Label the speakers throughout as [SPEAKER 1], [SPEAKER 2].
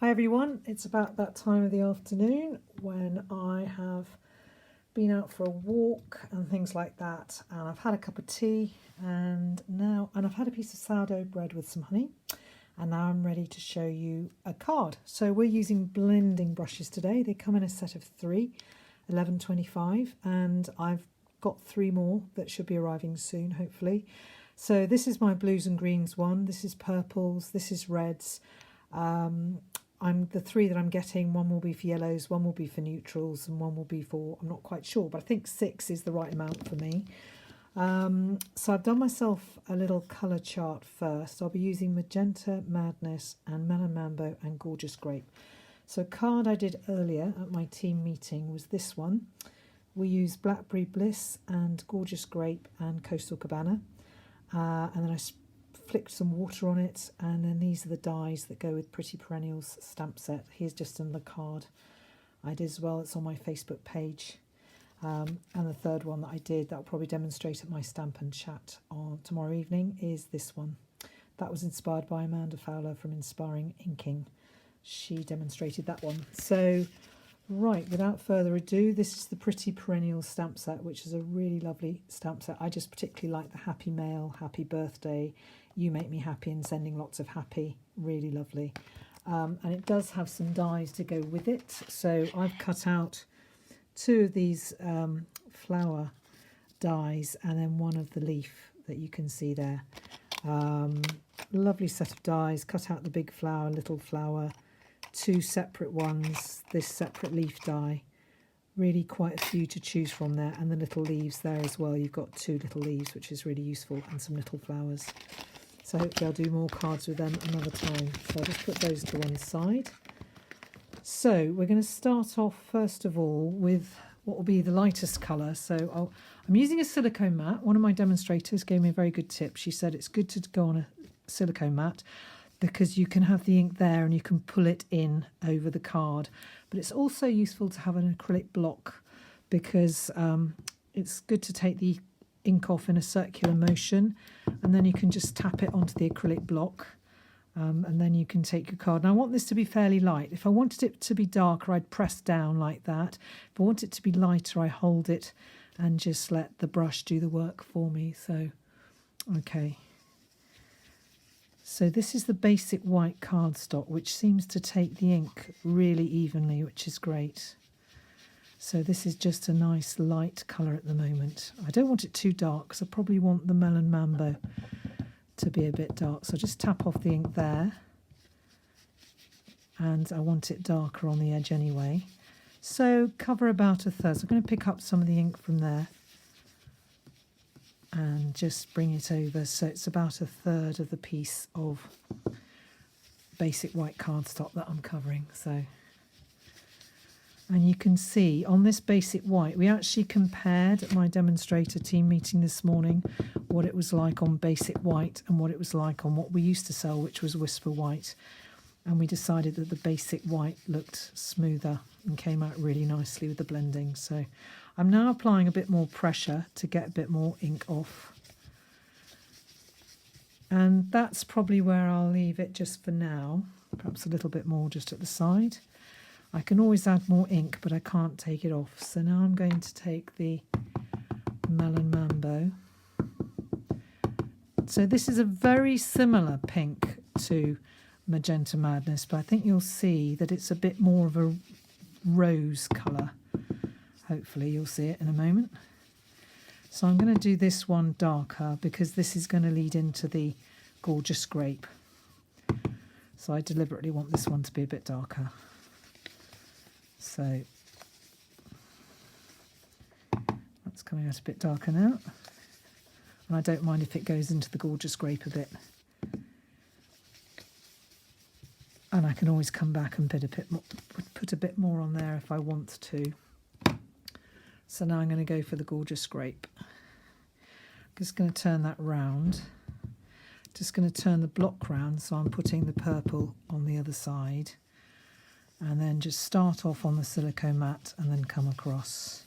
[SPEAKER 1] Hi everyone, it's about that time of the afternoon when I have been out for a walk and things like that, and I've had a cup of tea and I've had a piece of sourdough bread with some honey, and now I'm ready to show you a card. So we're using blending brushes today. They come in a set of 3, 11.25, and I've got 3 more that should be arriving soon, hopefully. So this is my blues and greens one, this is purples, this is reds. The 3 that I'm getting, one will be for yellows, one will be for neutrals, and one will be for, I'm not quite sure, but I think 6 is the right amount for me. So I've done myself a little colour chart first. I'll be using Magenta Madness and Melon Mambo and Gorgeous Grape. So a card I did earlier at my team meeting was this one. We used Blackberry Bliss and Gorgeous Grape and Coastal Cabana. And then I flicked some water on it, and then these are the dies that go with Pretty Perennials stamp set. Here's just another card I did as well. It's on my Facebook page. And the third one that I did, that will probably demonstrate at my Stampin chat on tomorrow evening, is this one. That was inspired by Amanda Fowler from Inspiring Inking. She demonstrated that one. So, right, without further ado, this is the Pretty Perennials stamp set, which is a really lovely stamp set. I just particularly like the Happy Mail, Happy Birthday, You Make Me Happy, and Sending Lots of Happy. Really lovely. And it does have some dies to go with it. So I've cut out 2 of these flower dies and then one of the leaf that you can see there. Lovely set of dies. Cut out the big flower, little flower, 2 separate ones, this separate leaf die. Really quite a few to choose from there, and the little leaves there as well. You've got 2 little leaves, which is really useful, and some little flowers. So hopefully I'll do more cards with them another time. So I'll just put those to one side. So we're going to start off first of all with what will be the lightest colour. So I'm using a silicone mat. One of my demonstrators gave me a very good tip. She said it's good to go on a silicone mat because you can have the ink there and you can pull it in over the card. But it's also useful to have an acrylic block because it's good to take the ink off in a circular motion, and then you can just tap it onto the acrylic block, and then you can take your card. Now I want this to be fairly light. If I wanted it to be darker, I'd press down like that. If I want it to be lighter, I hold it and just let the brush do the work for me. So, okay. So this is the basic white cardstock, which seems to take the ink really evenly, which is great. So this is just a nice light colour at the moment. I don't want it too dark because I probably want the Melon Mambo to be a bit dark. So just tap off the ink there. And I want it darker on the edge anyway. So cover about a third. So I'm going to pick up some of the ink from there and just bring it over. So it's about a third of the piece of basic white cardstock that I'm covering. So. And you can see on this basic white, we actually compared at my demonstrator team meeting this morning what it was like on basic white and what it was like on what we used to sell, which was Whisper White. And we decided that the basic white looked smoother and came out really nicely with the blending. So I'm now applying a bit more pressure to get a bit more ink off. And that's probably where I'll leave it just for now. Perhaps a little bit more just at the side. I can always add more ink, but I can't take it off. So now I'm going to take the Melon Mambo. So this is a very similar pink to Magenta Madness, but I think you'll see that it's a bit more of a rose colour. Hopefully you'll see it in a moment. So I'm going to do this one darker because this is going to lead into the Gorgeous Grape. So I deliberately want this one to be a bit darker. So that's coming out a bit darker now. And I don't mind if it goes into the Gorgeous Grape a bit. And I can always come back and put a bit more on there if I want to. So now I'm going to go for the Gorgeous Grape. I'm just going to turn that round. Just going to turn the block round, so I'm putting the purple on the other side. And then just start off on the silicone mat and then come across.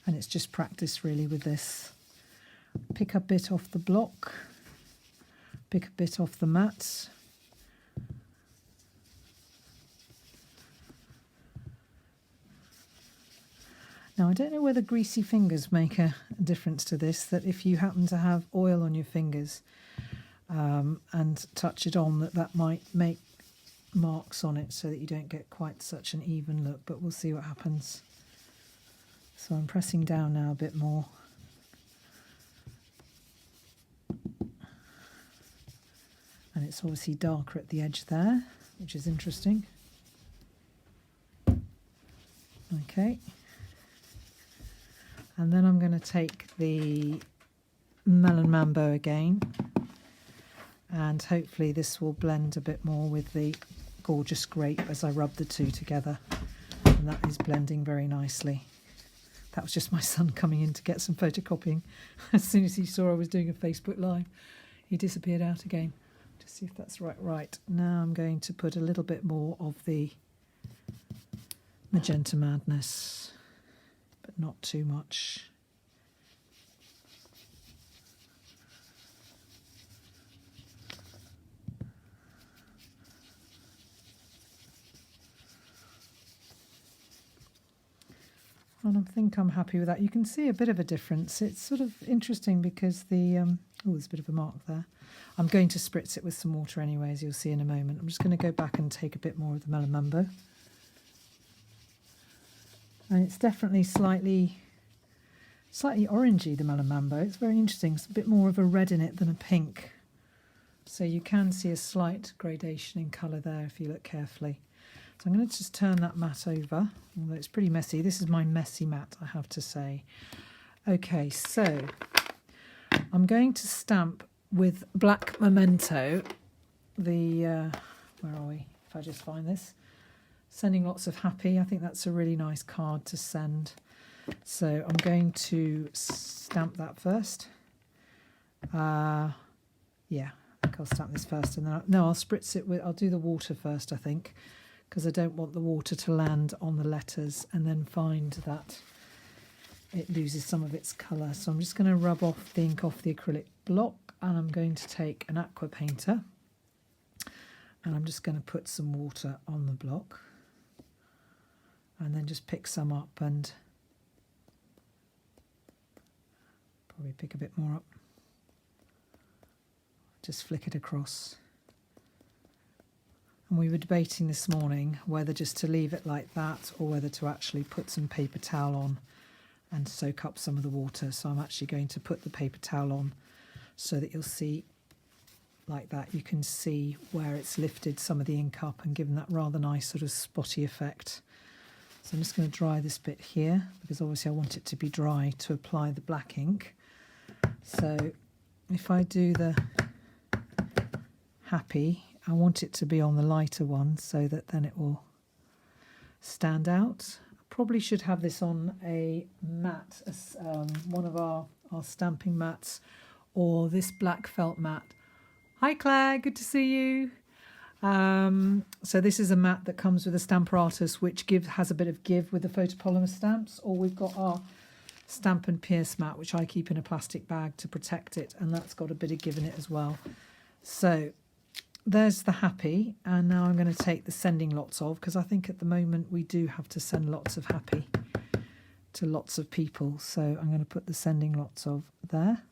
[SPEAKER 1] And it's just practice really with this. pick a bit off the block, pick a bit off the mat. Now, I don't know whether greasy fingers make a difference to this, that if you happen to have oil on your fingers and touch it on, that might make marks on it so that you don't get quite such an even look, but we'll see what happens. So I'm pressing down now a bit more. And it's obviously darker at the edge there, which is interesting. Okay. And then I'm going to take the Melon Mambo again, and hopefully this will blend a bit more with the Gorgeous Grape as I rub the two together, and that is blending very nicely. That was just my son coming in to get some photocopying. As soon as he saw I was doing a Facebook Live, he disappeared out again. Just see if that's right. Right, now I'm going to put a little bit more of the Magenta Madness, but not too much. And I think I'm happy with that. You can see a bit of a difference. It's sort of interesting because the, oh, there's a bit of a mark there. I'm going to spritz it with some water anyway, as you'll see in a moment. I'm just going to go back and take a bit more of the Melon Mambo. And it's definitely slightly orangey, the Melon Mambo. It's very interesting. It's a bit more of a red in it than a pink. So you can see a slight gradation in colour there if you look carefully. So I'm going to just turn that mat over, although it's pretty messy. This is my messy mat, I have to say. Okay, so I'm going to stamp with Black Memento the, where are we? If I just find this. Sending Lots of Happy. I think that's a really nice card to send. So I'm going to stamp that first. Yeah, I think I'll stamp this first, and then I'll spritz it with, I'll do the water first, I think, because I don't want the water to land on the letters and then find that it loses some of its colour. So I'm just going to rub off the ink off the acrylic block, and I'm going to take an aqua painter and I'm just going to put some water on the block and then just pick some up and probably pick a bit more up. Just flick it across. And we were debating this morning whether just to leave it like that or whether to actually put some paper towel on and soak up some of the water. So I'm actually going to put the paper towel on so that you'll see like that. You can see where it's lifted some of the ink up and given that rather nice sort of spotty effect. So I'm just going to dry this bit here because obviously I want it to be dry to apply the black ink. So if I do the Happy, I want it to be on the lighter one so that then it will stand out. I probably should have this on a mat, one of our stamping mats, or this black felt mat. Hi Claire, good to see you. So this is a mat that comes with a Stamper Artist, which has a bit of give with the photopolymer stamps, or we've got our Stampin' Pierce mat, which I keep in a plastic bag to protect it, and that's got a bit of give in it as well. So there's the Happy, and now I'm going to take the Sending Lots of, because I think at the moment we do have to send lots of Happy to lots of people. So I'm going to put the Sending Lots of there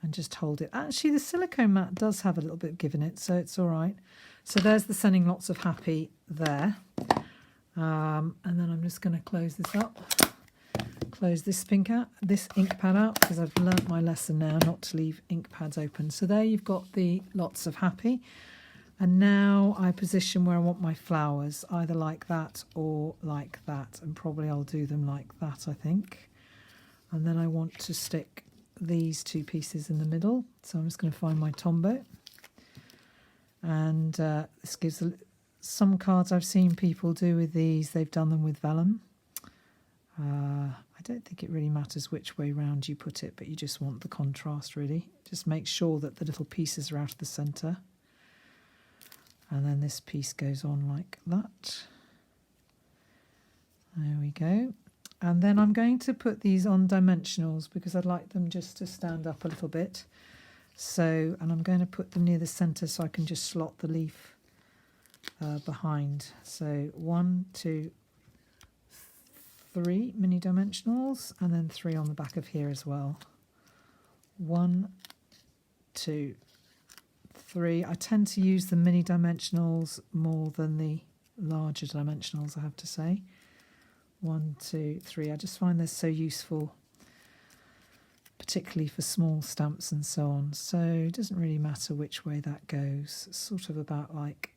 [SPEAKER 1] and just hold it. Actually, the silicone mat does have a little bit of give in it, so it's all right. So there's the Sending Lots of Happy there. And then I'm just going to close this up. Close this ink pad out, because I've learnt my lesson now not to leave ink pads open. So there you've got the Lots of Happy. And now I position where I want my flowers, either like that or like that. And probably I'll do them like that, I think. And then I want to stick these two pieces in the middle. So I'm just going to find my Tombow. And this gives some cards I've seen people do with these. They've done them with vellum. I don't think it really matters which way round you put it, but you just want the contrast really. Just make sure that the little pieces are out of the centre. And then this piece goes on like that. There we go. And then I'm going to put these on dimensionals because I'd like them just to stand up a little bit. So, and I'm going to put them near the centre so I can just slot the leaf behind. So 1, 2, 3 mini dimensionals, and then 3 on the back of here as well. 1, 2, 3. I tend to use the mini dimensionals more than the larger dimensionals, I have to say. 1, 2, 3. I just find they're so useful, particularly for small stamps and so on. So it doesn't really matter which way that goes. It's sort of about like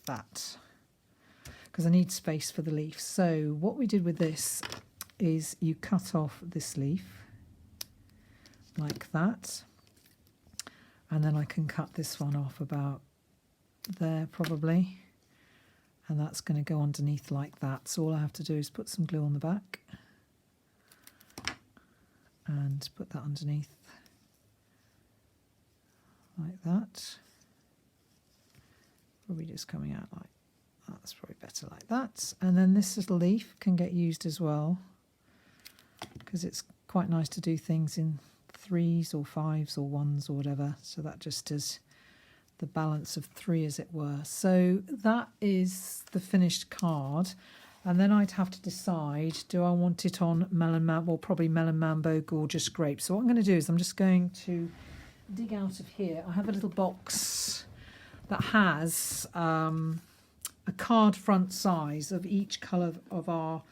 [SPEAKER 1] that, because I need space for the leaf. So what we did with this is you cut off this leaf like that, and then I can cut this one off about there probably, and that's going to go underneath like that. So all I have to do is put some glue on the back and put that underneath like that. Probably just coming out like that's probably better like that. And then this little leaf can get used as well, because it's quite nice to do things in 3s or 5s or 1s or whatever. So that just does the balance of 3, as it were. So that is the finished card. And then I'd have to decide, do I want it on Melon Mambo, or probably Melon Mambo Gorgeous Grape. So what I'm going to do is I'm just going to dig out of here. I have a little box that has a card front size of each colour of our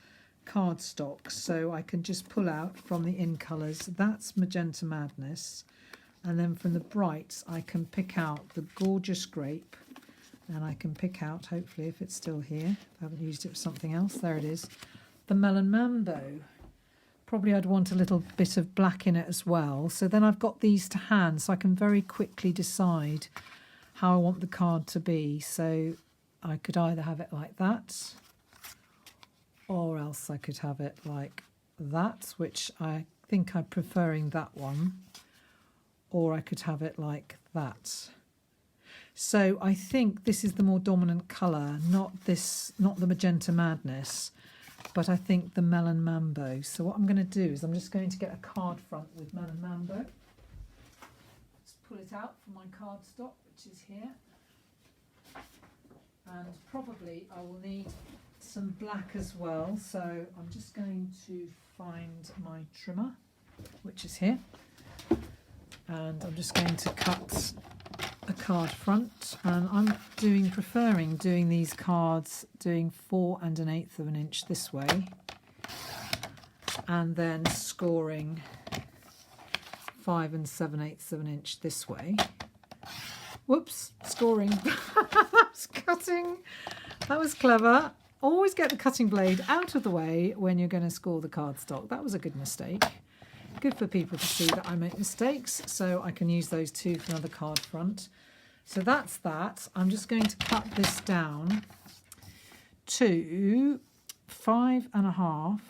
[SPEAKER 1] cardstock. So I can just pull out from the in colours. That's Magenta Madness. And then from the brights, I can pick out the Gorgeous Grape. And I can pick out, hopefully, if it's still here. I haven't used it for something else. There it is. The Melon Mambo. Probably I'd want a little bit of black in it as well. So then I've got these to hand, so I can very quickly decide how I want the card to be. So I could either have it like that, or else I could have it like that, which I think I'm preferring that one. Or I could have it like that. So I think this is the more dominant colour, not the Magenta Madness, but I think the Melon Mambo. So what I'm going to do is I'm just going to get a card front with Melon Mambo. Let's pull it out from my cardstock, which is here. And probably I will need some black as well. So I'm just going to find my trimmer, which is here. And I'm just going to cut a card front, and I'm preferring doing these cards doing 4 1/8 of an inch this way, and then scoring 5 7/8 of an inch this way. Whoops, scoring. That was cutting. That was clever. Always get the cutting blade out of the way when you're going to score the cardstock. That was a good mistake. Good for people to see that I make mistakes, so I can use those two for another card front. So that's that. I'm just going to cut this down to 5 1/2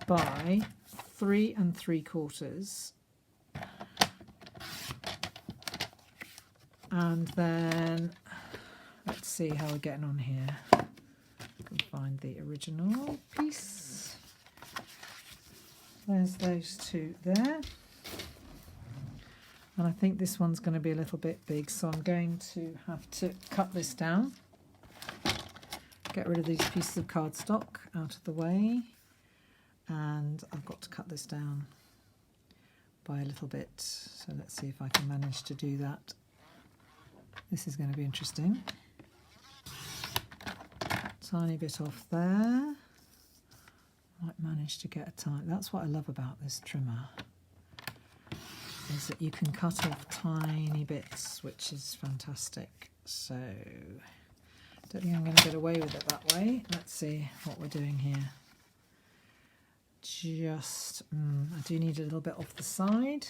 [SPEAKER 1] by 3 3/4. And then let's see how we're getting on here. I can find the original piece. There's those two there. And I think this one's going to be a little bit big, so I'm going to have to cut this down. Get rid of these pieces of cardstock out of the way. And I've got to cut this down by a little bit. So let's see if I can manage to do that. This is going to be interesting. Tiny bit off there. Might manage to get a tiny. That's what I love about this trimmer, is that you can cut off tiny bits, which is fantastic. So don't think I'm going to get away with it that way. Let's see what we're doing here. Just I do need a little bit off the side,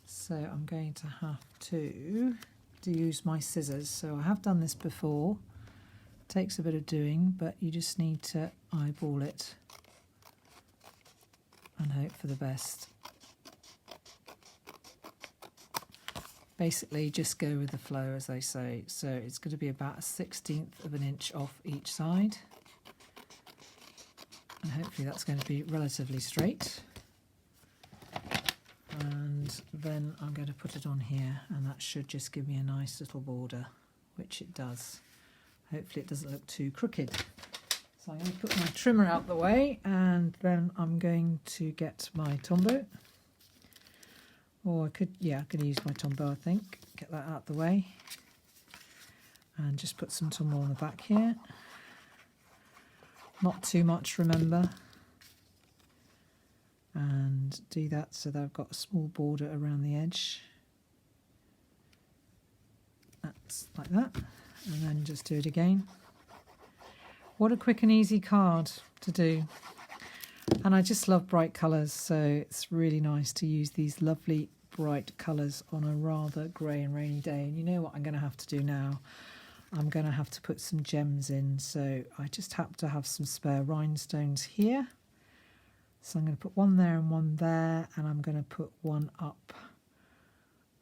[SPEAKER 1] so I'm going to have to use my scissors. So I have done this before. Takes a bit of doing, but you just need to eyeball it and hope for the best. Basically just go with the flow, as they say. So it's going to be about 1/16 of an inch off each side. And hopefully that's going to be relatively straight. And then I'm going to put it on here, and that should just give me a nice little border, which it does. Hopefully it doesn't look too crooked. So I'm going to put my trimmer out the way, and then I'm going to get my Tombow. Or I could use my Tombow, I think. Get that out the way. And just put some Tombow on the back here. Not too much, remember. And do that so that I've got a small border around the edge. That's like that. And then just do it again. What a quick and easy card to do. And I just love bright colours, so it's really nice to use these lovely bright colours on a rather grey and rainy day. And you know what I'm going to have to do now? I'm going to have to put some gems in, so I just happen to have some spare rhinestones here. So I'm going to put one there and one there, and I'm going to put one up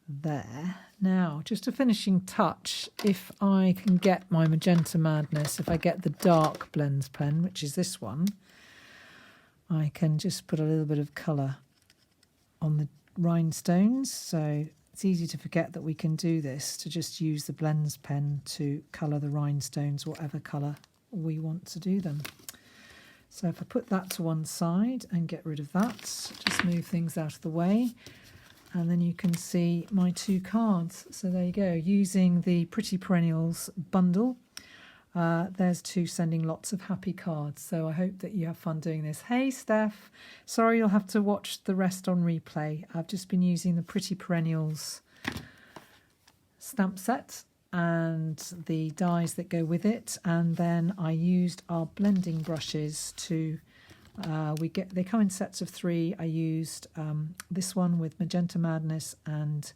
[SPEAKER 1] there. Now, just a finishing touch, if I can get my Magenta Madness, if I get the dark blends pen, which is this one, I can just put a little bit of colour on the rhinestones. So it's easy to forget that we can do this, to just use the blends pen to colour the rhinestones, whatever colour we want to do them. So if I put that to one side and get rid of that, just move things out of the way, and then you can see my two cards. So there you go, using the Pretty Perennials bundle. There's two sending lots of happy cards. So I hope that you have fun doing this. Hey Steph, sorry you'll have to watch the rest on replay. I've just been using the Pretty Perennials stamp set and the dies that go with it, and then I used our blending brushes to they come in sets of 3. I used this one with Magenta Madness and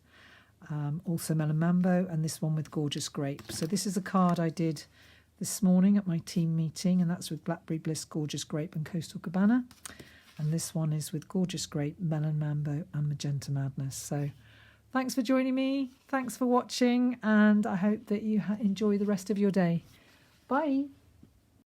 [SPEAKER 1] also Melon Mambo, and this one with Gorgeous Grape. So this is a card I did this morning at my team meeting, and that's with Blackberry Bliss, Gorgeous Grape and Coastal Cabana, and this one is with Gorgeous Grape, Melon Mambo and Magenta Madness. So thanks for joining me, thanks for watching, and I hope that you enjoy the rest of your day. Bye.